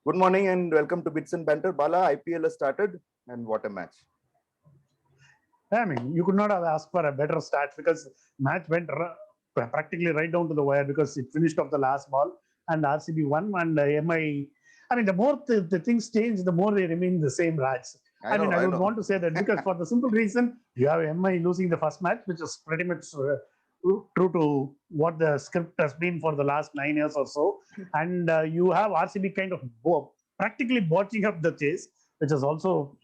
Good morning and welcome to Bits and Banter. Bala, IPL has started and what a match. I mean, you could not have asked for a better start because match went practically right down to the wire because it finished off the last ball and RCB won and MI. I mean, the more the things change, the more they remain the same, Raj. I would want to say that because for the simple reason, you have MI losing the first match, which is pretty much true to what the script has been for the last 9 years or so. And you have RCB kind of practically botching up the chase, which is also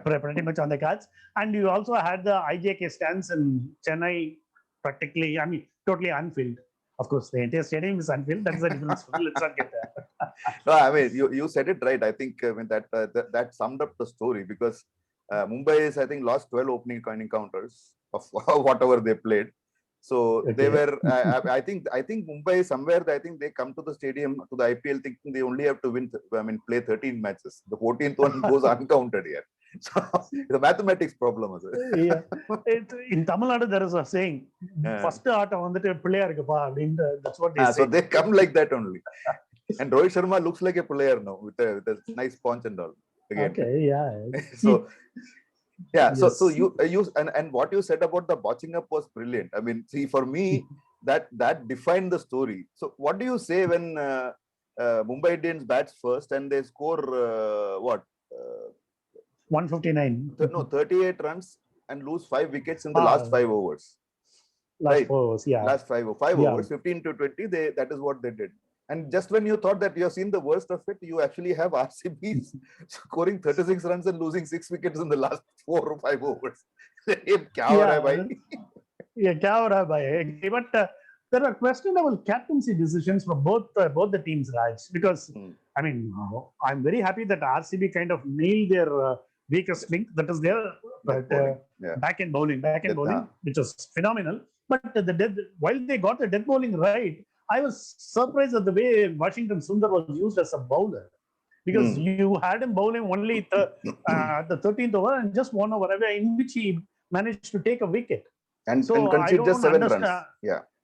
pretty much on the cards. And you also had the IJK stands in Chennai practically, I mean, totally unfilled. Of course, the entire stadium is unfilled. That's the difference. Let's not get there. No, I mean, you said it right. I think that summed up the story because Mumbai is, I think, lost 12 opening encounters of whatever they played. So they were, I think Mumbai somewhere, I think they come to the stadium, to the IPL thinking they only have to win, play 13 matches. The 14th one goes uncounted here. So the mathematics problem is it. In Tamil Nadu, there is a saying, first art on the player, that's what they say. So they come like that only. And Rohit Sharma looks like a player now with a nice punch and all. Again. Okay, yeah. So so you and what you said about the botching up was brilliant. I mean, see, for me, that defined the story. So what do you say when Mumbai Indians bats first and they score 159. No, 38 runs and lose 5 wickets in the last 5 overs. Last 5 overs, yeah. Last 5 overs, 15 to 20. That is what they did. And just when you thought that you have seen the worst of it, you actually have RCB scoring 36 runs and losing 6 wickets in the last 4 or 5 overs. But there are questionable captaincy decisions from both the teams, Raj. Because I mean, I'm very happy that RCB kind of nailed their weakest link, that is their back-end bowling, which was phenomenal. But while they got the death bowling right, I was surprised at the way Washington Sundar was used as a bowler. Because you had him bowling only the 13th over and just 1 over away, in which he managed to take a wicket. And concede just 7 runs.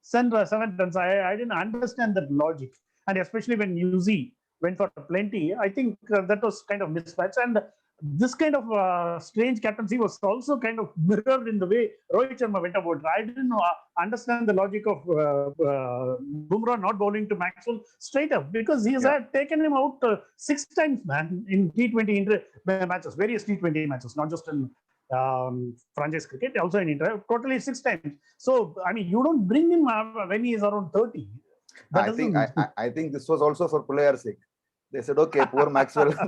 7 runs. I didn't understand that logic. And especially when UZ went for plenty, I think that was kind of mismatched. And this kind of strange captaincy was also kind of mirrored in the way Rohit Sharma went about. I didn't understand the logic of Bumrah not bowling to Maxwell straight up because he has taken him out 6 times, man, in T20 matches, various T20 matches, not just in franchise cricket, also in India, totally 6 times. So, I mean, you don't bring him when he is around 30. I think this was also for players' sake. They said, okay, poor Maxwell, yeah,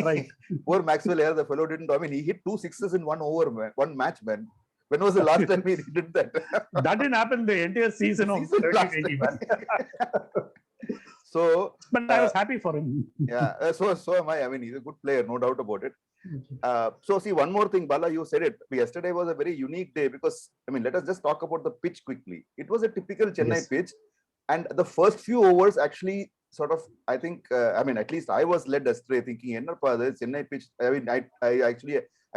right. Poor Maxwell here, the fellow didn't. I mean, he hit 2 sixes in 1 over, man, 1 match, man. When was the last time he did that? That didn't happen the entire season of 2020, man. So, but I was happy for him. So am I. I mean, he's a good player, no doubt about it. So see, one more thing, Bala, you said it. Yesterday was a very unique day because, I mean, let us just talk about the pitch quickly. It was a typical Chennai pitch. And the first few overs actually sort of, I think, I mean, at least I was led astray thinking, Chennai pitch. I mean, I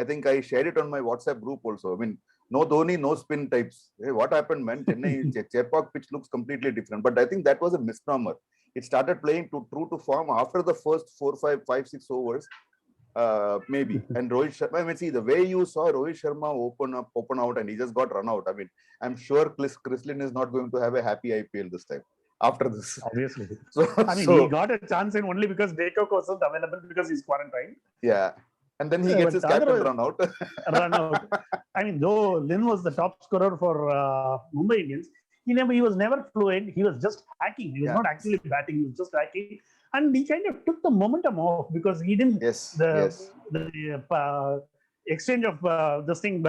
think I shared it on my WhatsApp group also. I mean, no Dhoni, no spin types. Hey, what happened, man? Chennai Chepauk pitch looks completely different. But I think that was a misnomer. It started playing true to form after the first 4, 5, 6 overs. Maybe. And Rohit Sharma, I mean, see, the way you saw Rohit Sharma open out and he just got run out. I mean, I'm sure Chrislin is not going to have a happy IPL this time after this. Obviously. He got a chance in only because Dekok wasn't available because he's quarantined. Yeah. And then he gets his captain run out. I mean, though Lin was the top scorer for Mumbai Indians, he was never fluent. He was just hacking. He was not actually batting. He was just hacking. And he kind of took the momentum off because he didn't. The exchange of this thing,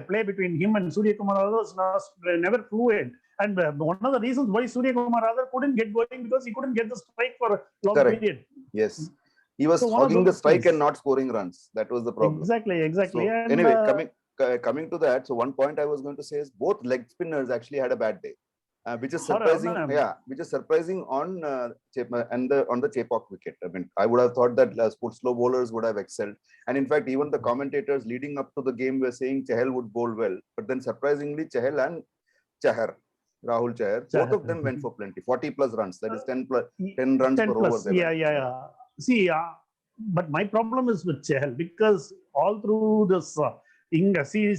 play between him and Surya Kumar was never fluent. And one of the reasons why Surya Kumar couldn't get going because he couldn't get the strike for a long period. Yes. He was hogging the strike and not scoring runs. That was the problem. Exactly. So, and, anyway, coming to that, so one point I was going to say is both leg spinners actually had a bad day. Which is surprising. Which is surprising on the Chepauk wicket. I mean, I would have thought that slow bowlers would have excelled, and in fact, even the commentators leading up to the game were saying Chahal would bowl well, but then surprisingly, Chahal and Chahar Rahul Chahar. Both of them went for plenty, 40 plus runs. That is 10 runs 10 per plus. over. Yeah. See, but my problem is with Chahal because all through this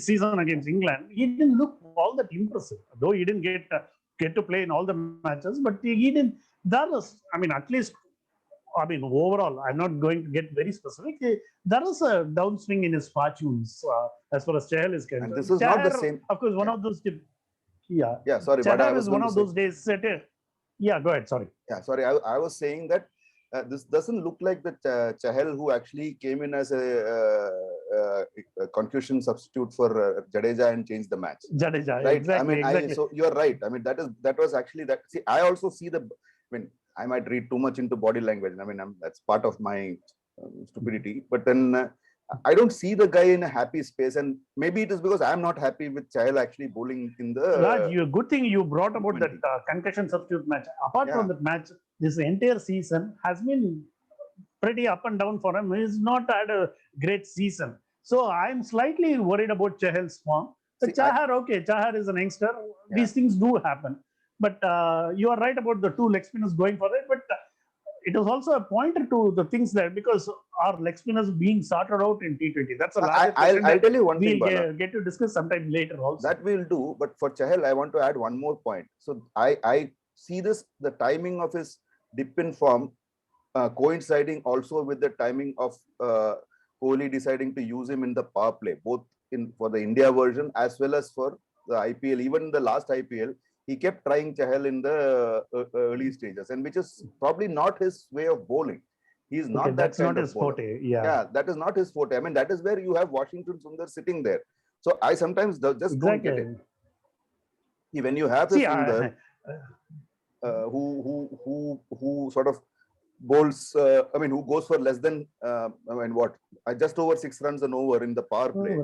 season against England, he didn't look all that impressive. Though he didn't get to play in all the matches, but he didn't. That was, I mean, at least, I mean, overall, I'm not going to get very specific. There is a downswing in his fortunes as far as Chahal is concerned. And this is not the same. Of course, one of those. Yeah, sorry, but I Chahar was is one of those days. Yeah, go ahead. Sorry. Yeah, sorry. I was saying that this doesn't look like the Chahal who actually came in as a concussion substitute for Jadeja and changed the match. Jadeja, right? Exactly. I mean, exactly. So you're right. I mean, that was actually that. See, I also see I mean, I might read too much into body language. I mean, that's part of my stupidity. But then I don't see the guy in a happy space, and maybe it is because I'm not happy with Chahal actually bowling in the. Raj, good thing you brought about that concussion substitute match. Apart from that match, this entire season has been pretty up and down for him. He's not had a great season. So I'm slightly worried about Chahal's form. Chahar is an youngster. These things do happen. But you are right about the two leg spinners going for it. But it was also a pointer to the things there because our leg spinners being sorted out in T20. That's a larger question. I'll tell you one thing, We'll get to discuss sometime later also. That we'll do. But for Chahal, I want to add one more point. So I see the timing of his dip in form coinciding also with the timing of Kohli deciding to use him in the power play, both for the India version as well as for the IPL. Even in the last IPL, he kept trying Chahal in the early stages, and which is probably not his way of bowling. He's not that's not his forte. Yeah, that is not his forte. I mean, that is where you have Washington Sundar sitting there. So I sometimes just don't get it. See, when you have a Sundar who sort of bowls, I mean, who goes for less than, just over 6 runs and over in the power play.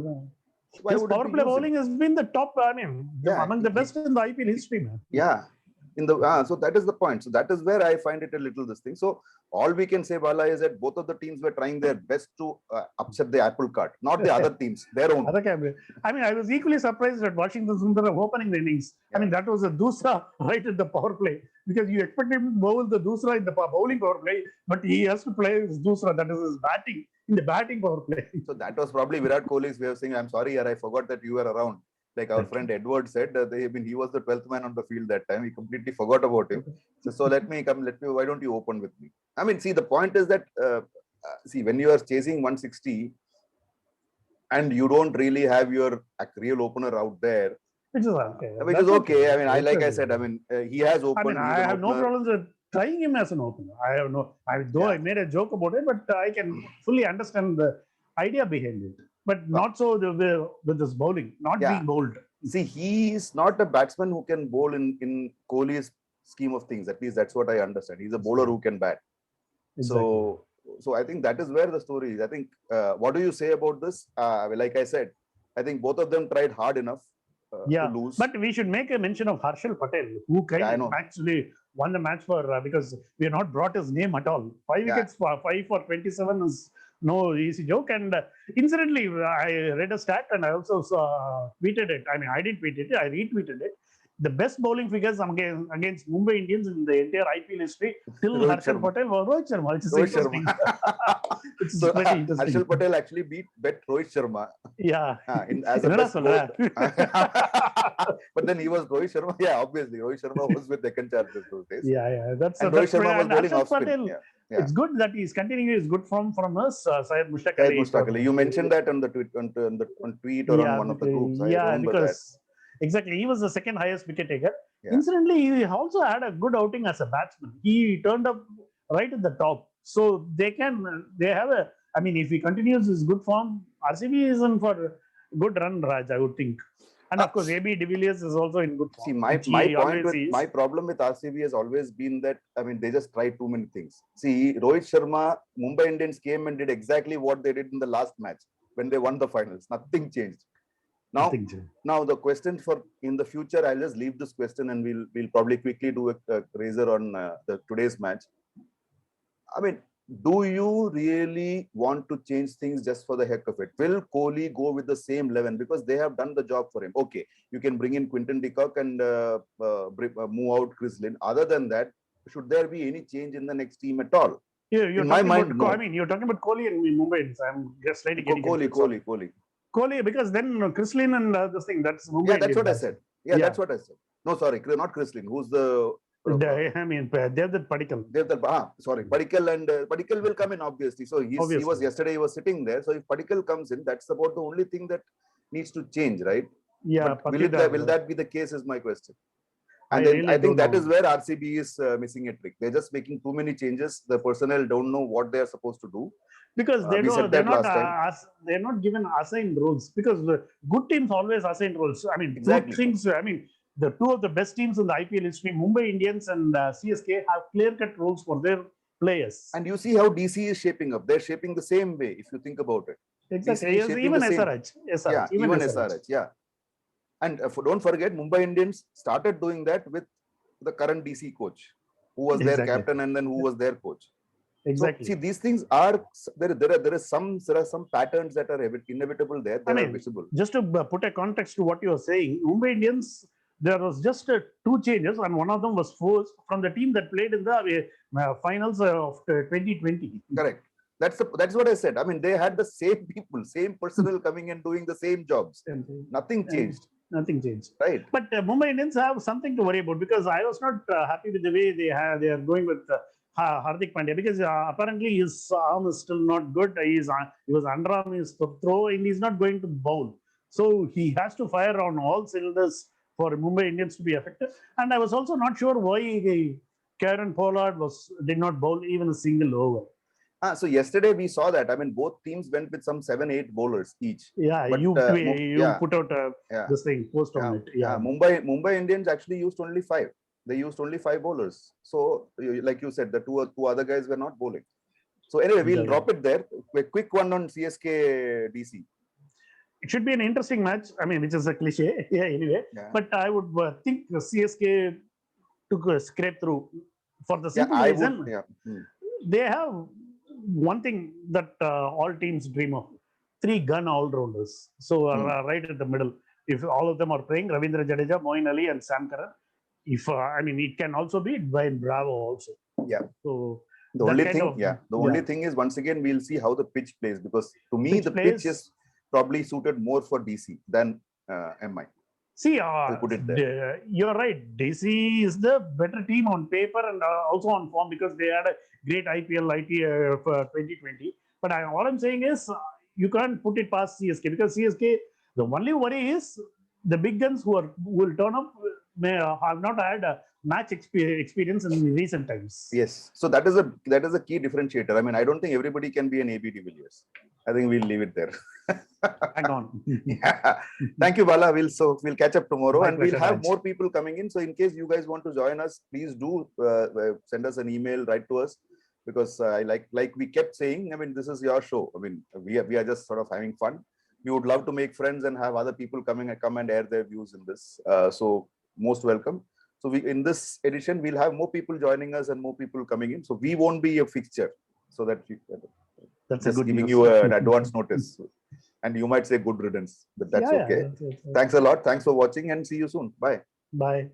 His power play bowling has been the top, among the best in the IPL history, man. Yeah. So that is the point. So that is where I find it a little this thing. So all we can say, Bala, is that both of the teams were trying their best to upset the apple cart, not the other teams, their own. I mean, I was equally surprised at Washington Sundar opening the innings. I mean, that was a doosra right at the power play because you expect him to bowl the doosra in the bowling power play, but he has to play his doosra, that is his batting, in the batting power play. So that was probably Virat Kohli's way of saying, I'm sorry, I forgot that you were around. Like our friend Edward said, he was the 12th man on the field that time. He completely forgot about him. So why don't you open with me? I mean, see, the point is that, when you are chasing 160 and you don't really have your real opener out there, which is okay. Which is okay. I mean, like I said, he has opened. I mean, I have no problems with trying him as an opener. I made a joke about it, but I can fully understand the idea behind it. But not so with this bowling, being bowled. See, he is not a batsman who can bowl in Kohli's scheme of things. At least that's what I understand. He's a bowler who can bat. Exactly. So I think that is where the story is. I think, what do you say about this? Like I said, I think both of them tried hard enough to lose. But we should make a mention of Harshal Patel, who actually won the match because we have not brought his name at all. 5 wickets, 5 for 27 is no easy joke. And incidentally, I read a stat and I also tweeted it. I mean, I didn't tweet it, I retweeted it. The best bowling figures against Mumbai Indians in the entire IPL history till Harshal Patel was Rohit Sharma, which is interesting. So Harshal Patel actually bet Rohit Sharma. Yeah. As a best but then he was Rohit Sharma. Yeah, obviously Rohit Sharma was with Deccan Chargers those days. Yeah. Rohit Sharma was bowling off spin. It's good that he's continuing his good form from us, Syed Mushtaq Ali. You mentioned that on the tweet or on one of the groups. Because exactly, he was the second highest wicket taker. Incidentally, he also had a good outing as a batsman. He turned up right at the top. So they have if he continues his good form, RCB is in for a good run, Raj, I would think. And of course, AB de Villiers is also in good form. See, my problem with RCB has always been that, they just try too many things. See, Rohit Sharma, Mumbai Indians came and did exactly what they did in the last match when they won the finals. Nothing changed. Now the question in the future, I'll just leave this question and we'll probably quickly do a razor on today's match. do you really want to change things just for the heck of it? Will Kohli go with the same 11 because they have done the job for him? Okay, you can bring in Quinton de Kock and move out Chris Lynn. Other than that, should there be any change in the next team at all? You're in my talking mind, about, no. I mean, you're talking about Kohli and Mumbai Indians. I'm just slightly getting Kohli, because then Chris Lynn and this thing, that's Mumbai Yeah, that's Indians. what I said. Yeah, that's what I said. No, sorry, not Chris Lynn. Who's the... I mean, Devdutt Padikkal. Sorry, Padikkal, and Padikkal will come in, obviously. So he was yesterday, he was sitting there. So if Padikkal comes in, that's about the only thing that needs to change, right? Yeah, but will that be the case is my question. And then I think that is where RCB is missing a trick. They're just making too many changes. The personnel don't know what they are supposed to do. Because they're not given assigned roles. Because good teams always assign roles. I mean, exactly. Two things. I mean, the two of the best teams in the IPL history, Mumbai Indians and CSK, have clear-cut roles for their players. And you see how DC is shaping up. They're shaping the same way, if you think about it. Exactly. Even SRH. Yeah, even SRH. Yeah. And don't forget, Mumbai Indians started doing that with the current DC coach, who was their captain and then who was their coach. Exactly. So, see, these things are there are some patterns that are inevitable there. They are visible. Just to put a context to what you are saying, Mumbai Indians, there was just two changes, and one of them was forced from the team that played in the finals of 2020. Correct. That's what I said. I mean, they had the same people, same personnel coming and doing the same jobs. Nothing changed. Nothing changed. Right. But Mumbai Indians have something to worry about, because I was not happy with the way they are going with Hardik Pandya, because apparently his arm is still not good. He was underarm his throw, and he's not going to bowl. So he has to fire on all cylinders for Mumbai Indians to be effective. And I was also not sure why Kieron Pollard did not bowl even a single over. So yesterday we saw that. I mean, both teams went with some 7-8 bowlers each. Yeah, but, you put out this thing, post on it. Yeah, Mumbai Indians actually used only 5. They used only 5 bowlers. So, like you said, the two other guys were not bowling. So anyway, we'll drop it there. A quick one on CSK DC. It should be an interesting match. I mean, which is a cliche. Yeah, anyway. Yeah. But I would think the CSK took a scrape through for the simple reason. They have one thing that all teams dream of: 3 gun all-rounders. So right at the middle, if all of them are playing, Ravindra Jadeja, Moeen Ali, and Sam Curran. If I mean, it can also be Dwayne Bravo also. Yeah. So the only thing is, once again, we'll see how the pitch plays, because to me the pitch is probably suited more for DC than MI. See, put it there. You're right. DC is the better team on paper and also on form, because they had a great IPL for 2020. But all I'm saying is, you can't put it past CSK, because CSK, the only worry is the big guns who will turn up may have not had a match experience in recent times. Yes, so that is a key differentiator. I mean, I don't think everybody can be an AB de Villiers. I think we'll leave it there. Hang on. Yeah. Thank you, Bala. We'll catch up tomorrow, and we'll have more people coming in. So in case you guys want to join us, please do send us an email, write to us, because like we kept saying, I mean, this is your show. I mean, we are just sort of having fun. We would love to make friends and have other people come and air their views in this. So most welcome. So in this edition, we'll have more people joining us and more people coming in. So we won't be a fixture. So that that's just a good giving news. You an advance notice. And you might say good riddance, but that's okay. Thanks a lot. Thanks for watching, and see you soon. Bye. Bye.